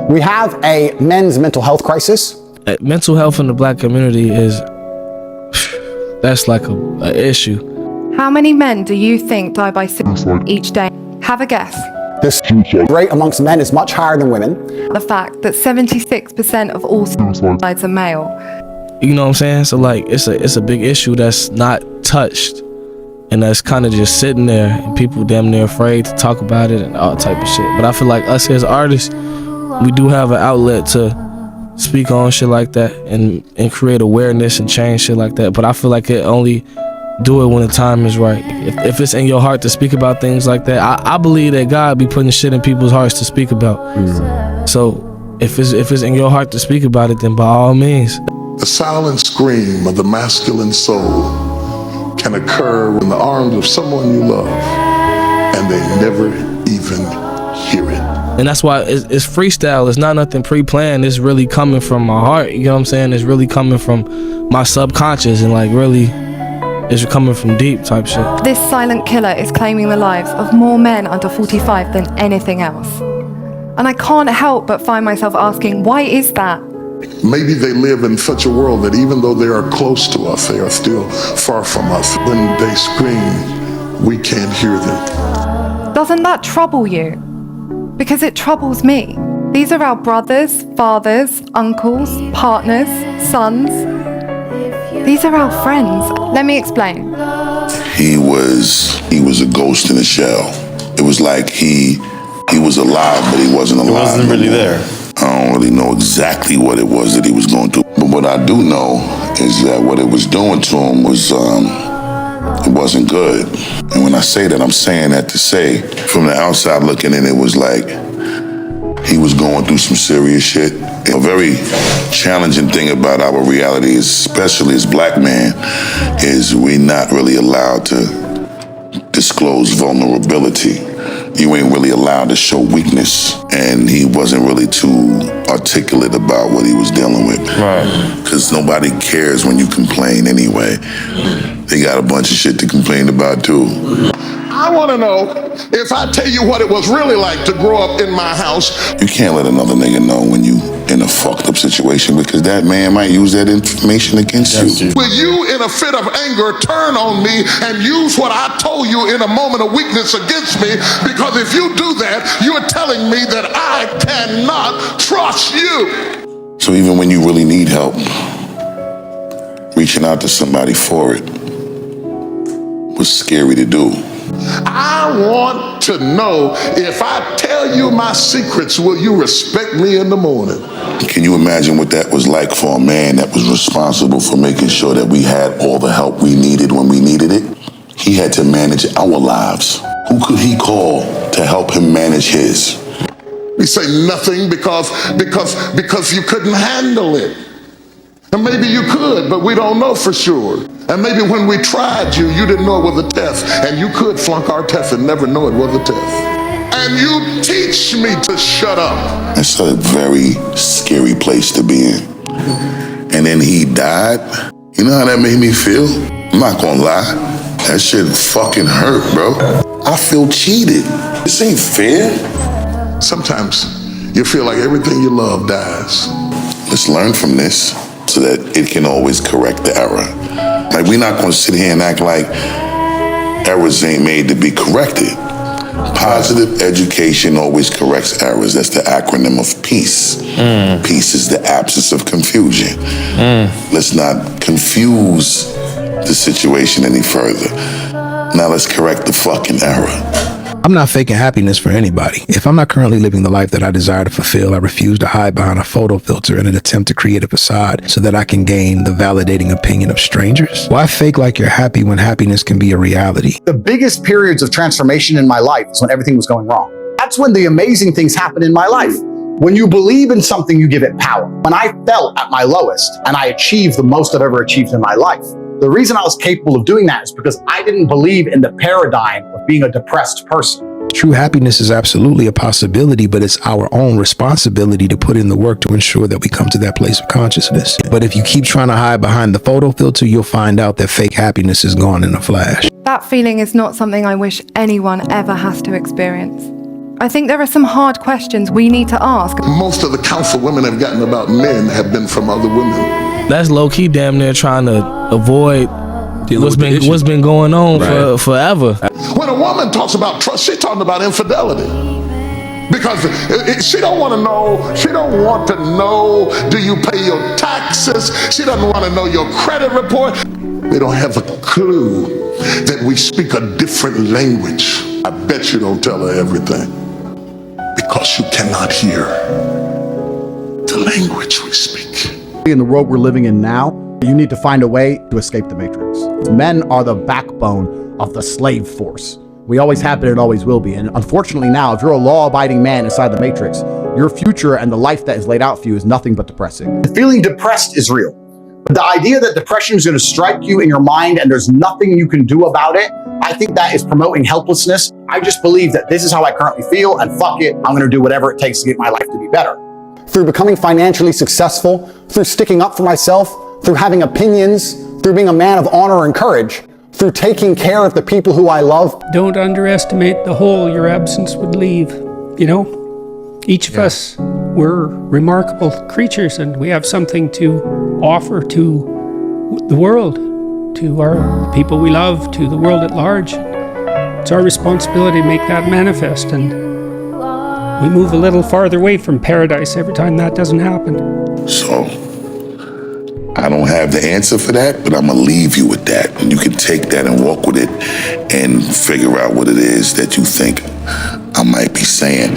We have a men's mental health crisis. Mental health in the black community is, that's like a issue. How many men do you think die by suicide each day? Have a guess. This rate amongst men is much higher than women. The fact that 76% of all suicides are male. You know what I'm saying? So like, it's a big issue that's not touched, and that's kind of just sitting there, and people damn near afraid to talk about it and all type of shit. But I feel like us as artists, we do have an outlet to speak on shit like that and create awareness and change shit like that. But I feel like it only do it when the time is right. If it's in your heart to speak about things like that, I believe that God be putting shit in people's hearts to speak about. So if it's in your heart to speak about it, then by all means. The silent scream of the masculine soul can occur in the arms of someone you love, and they never even hear it. And that's why it's freestyle. It's not nothing pre-planned. It's really coming from my heart. You know what I'm saying? It's really coming from my subconscious, and like really, it's coming from deep type shit. This silent killer is claiming the lives of more men under 45 than anything else. And I can't help but find myself asking, why is that? Maybe they live in such a world that even though they are close to us, they are still far from us. When they scream, we can't hear them. Doesn't that trouble you? Because it troubles me. These are our brothers, fathers, uncles, partners, sons. These are our friends. Let me explain. He was a ghost in a shell. It was like he was alive, but he wasn't alive. He wasn't really there. I don't really know exactly what it was that he was going through. But what I do know is that what it was doing to him was, it wasn't good. And when I say that, I'm saying that to say, from the outside looking in, it was like he was going through some serious shit. A very challenging thing about our reality, especially as black men, is we're not really allowed to disclose vulnerability. You ain't really allowed to show weakness, and he wasn't really too articulate about what he was dealing with. Right. Because nobody cares when you complain anyway. They got a bunch of shit to complain about too. I want to know if I tell you what it was really like to grow up in my house. You can't let another nigga know when you in a fucked up situation, because that man might use that information against you. Will you, in a fit of anger, turn on me and use what I told you in a moment of weakness against me? Because if you do that, you're telling me that I cannot trust you. So even when you really need help, reaching out to somebody for it was scary to do. I want to know, if I tell you my secrets, will you respect me in the morning? Can you imagine what that was like for a man that was responsible for making sure that we had all the help we needed when we needed it? He had to manage our lives. Who could he call to help him manage his? We say nothing because you couldn't handle it. And maybe you could, but we don't know for sure. And maybe when we tried you didn't know it was a test, and you could flunk our test and never know it was a test. And you teach me to shut up. It's a very scary place to be in. And then he died. You know how that made me feel? I'm not gonna lie. That shit fucking hurt, bro. I feel cheated. This ain't fair. Sometimes you feel like everything you love dies. Let's learn from this so that it can always correct the error. Like, we're not gonna sit here and act like errors ain't made to be corrected. Positive education always corrects errors. That's the acronym of PEACE. Peace is the absence of confusion. Let's not confuse the situation any further. Now let's correct the fucking error. I'm not faking happiness for anybody. If I'm not currently living the life that I desire to fulfill, I refuse to hide behind a photo filter in an attempt to create a facade so that I can gain the validating opinion of strangers. Why fake like you're happy when happiness can be a reality? The biggest periods of transformation in my life is when everything was going wrong. That's when the amazing things happen in my life. When you believe in something, you give it power. When I felt at my lowest and I achieved the most I've ever achieved in my life, the reason I was capable of doing that is because I didn't believe in the paradigm of being a depressed person. True happiness is absolutely a possibility, but it's our own responsibility to put in the work to ensure that we come to that place of consciousness. But if you keep trying to hide behind the photo filter, you'll find out that fake happiness is gone in a flash. That feeling is not something I wish anyone ever has to experience. I think there are some hard questions we need to ask. Most of the counsel women have gotten about men have been from other women. That's low key damn near trying to avoid what's been going on for forever. When a woman talks about trust, she's talking about infidelity. Because she don't want to know, do you pay your taxes? She doesn't want to know your credit report. They don't have a clue that we speak a different language. I bet you don't tell her everything because you cannot hear the language we speak. In the world we're living in now, you need to find a way to escape the matrix. Men are the backbone of the slave force. We always have been and always will be. And unfortunately now, if you're a law-abiding man inside the matrix, your future and the life that is laid out for you is nothing but depressing. Feeling depressed is real. But the idea that depression is going to strike you in your mind and there's nothing you can do about it, I think that is promoting helplessness. I just believe that this is how I currently feel, and fuck it, I'm going to do whatever it takes to get my life to be better. Through becoming financially successful, through sticking up for myself, through having opinions, through being a man of honor and courage, through taking care of the people who I love. Don't underestimate the hole your absence would leave. You know, each of us, we're remarkable creatures, and we have something to offer to the world, to our people we love, to the world at large. It's our responsibility to make that manifest, and we move a little farther away from paradise every time that doesn't happen. So, I don't have the answer for that, but I'm gonna leave you with that. And you can take that and walk with it and figure out what it is that you think I might be saying.